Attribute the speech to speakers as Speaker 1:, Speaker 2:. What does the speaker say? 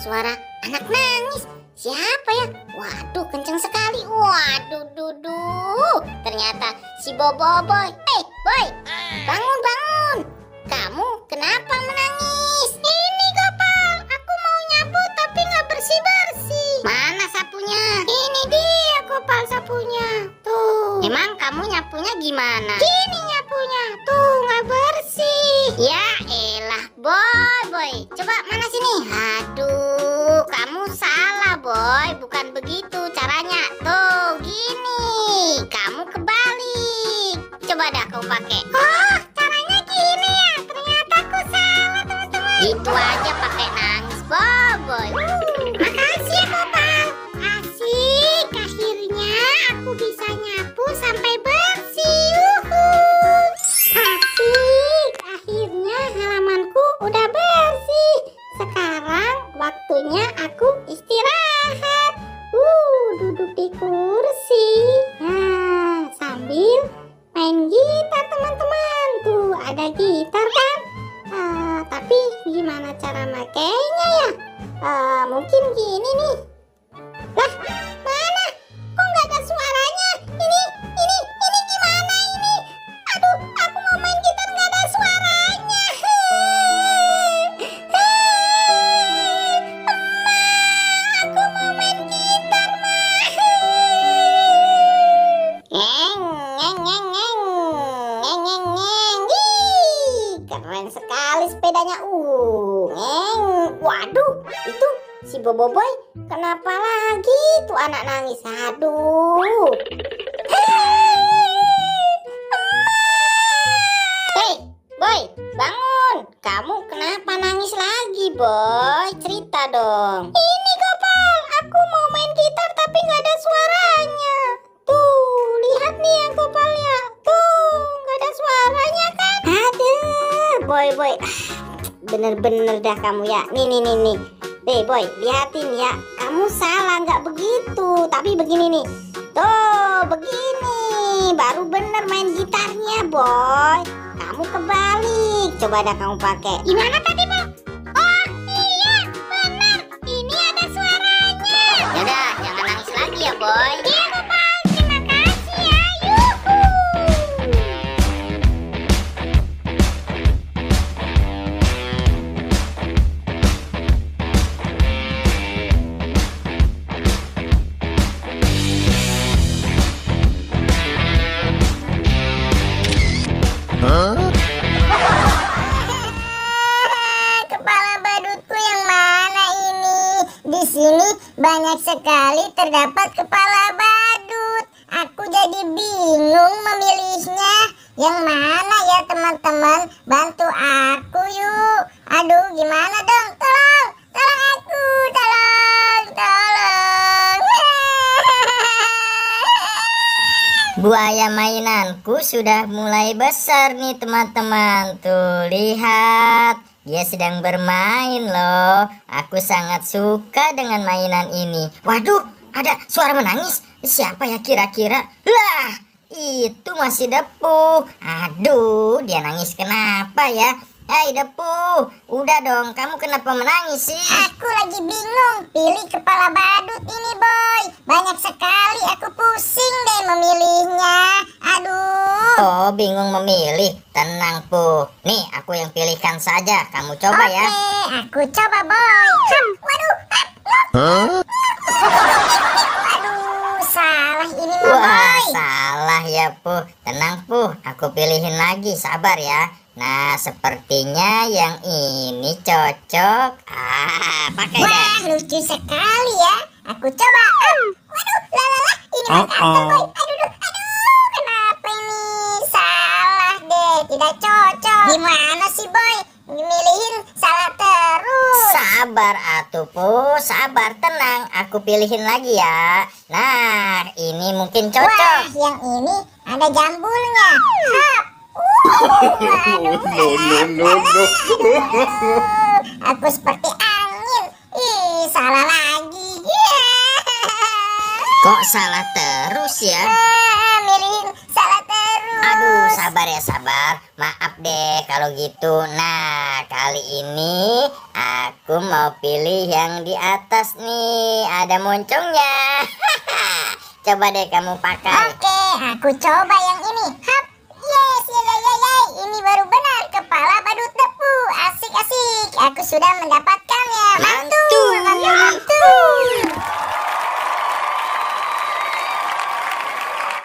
Speaker 1: suara anak nangis. Siapa ya? Waduh, kenceng sekali. Waduh, ternyata si Boboiboy. Boy, bangun. Kamu kenapa menangis? Ini Gopal, aku mau nyapu tapi nggak bersih-bersih. Mana sapunya? Ini dia Gopal sapunya. Tuh. Emang kamu nyapunya gimana? Gini nyapunya, tuh nggak bersih. Ya elah, Boy. Coba mana sini? Aduh, kamu salah Boy, bukan begitu caranya. Tuh, gini. Kamu kebalik. Coba dah kau pakai. Oh, caranya gini ya. Ternyata aku salah, teman-teman. Itu aja pakai nangis, Boy. Makasih ya, Gopal. Asik, akhirnya aku bisa nyapu sampai bersih. Asik, akhirnya halamanku udah bersih. Sekarang waktunya aku istirahat. Duduk di kursi. Nah, sambil main gitar, teman-teman. Tuh, ada gitar kan? Tapi gimana cara makainya ya? Mungkin gini nih. Lah, mana? Kok nggak ada suaranya? Ini gimana ini? Aduh, aku mau main gitar nggak ada suaranya. Aku mau main gitar, Keren sekali sepedanya. Waduh, itu si Boboiboy kenapa lagi tuh anak nangis? Aduh. Hei, Boy, bangun. Kamu kenapa nangis lagi, Boy? Cerita dong. Ini Gopal, aku mau main gitar tapi nggak ada suaranya. Tuh, lihat nih ya Gopal ya. Tuh, nggak ada suaranya kan? Aduh, Boy. Bener-bener dah kamu ya. Nih. Boy, lihatin ya. Kamu salah, nggak begitu. Tapi begini nih. Tuh, begini. Baru bener main gitarnya, Boy. Kamu kebalik. Coba dah kamu pakai. Gimana tadi, Bo? Oh, iya, benar. Ini ada suaranya. Yaudah, jangan nangis lagi ya, Boy. Iya, Gopal. Terima kasih ya. Yuhu. Kepala badutku yang mana ini? Di sini banyak sekali terdapat kepala badut. Aku jadi bingung memilihnya. Yang mana ya teman-teman? Bantu aku yuk. Aduh, gimana dong? Tolong aku, tolong. Buaya mainanku sudah mulai besar nih teman-teman. Tuh, lihat. Dia sedang bermain loh. Aku sangat suka dengan mainan ini. Waduh, ada suara menangis. Siapa ya kira-kira? Lah, itu masih Depu. Aduh, dia nangis kenapa ya? Hei Depu, udah dong, kamu kenapa menangis sih? Aku lagi bingung, pilih kepala badut ini Boy. Banyak sekali, aku pusing deh memilihnya. Aduh. Oh, bingung memilih? Tenang Pu, nih aku yang pilihkan saja, kamu coba ya. Oke, aku coba Boy. Waduh, aduh, salah ini mah Boy. Wah, salah ya Pu. Tenang Pu, aku pilihin lagi, sabar ya. Nah, sepertinya yang ini cocok. Pakai deh. Wah, lucu sekali ya. Aku coba. Waduh, ini mantap Boy. Aduh, kenapa ini? Salah deh, tidak cocok. Gimana sih Boy? Milihin salah terus. Sabar atuh Pu, sabar, tenang. Aku pilihin lagi ya. Nah, ini mungkin cocok. Wah, yang ini ada jambulnya. No. Aku seperti angin. Salah lagi. Kok salah terus ya? Milihin salah terus.
Speaker 2: Aduh, sabar ya, sabar. Maaf deh kalau gitu. Nah, kali ini aku mau pilih yang di atas nih. Ada moncongnya. Coba deh kamu pakai.
Speaker 1: Oke, aku coba yang ini. Hap, yes, ye. Ini baru benar kepala badut debu. Asik. Aku sudah mendapatkan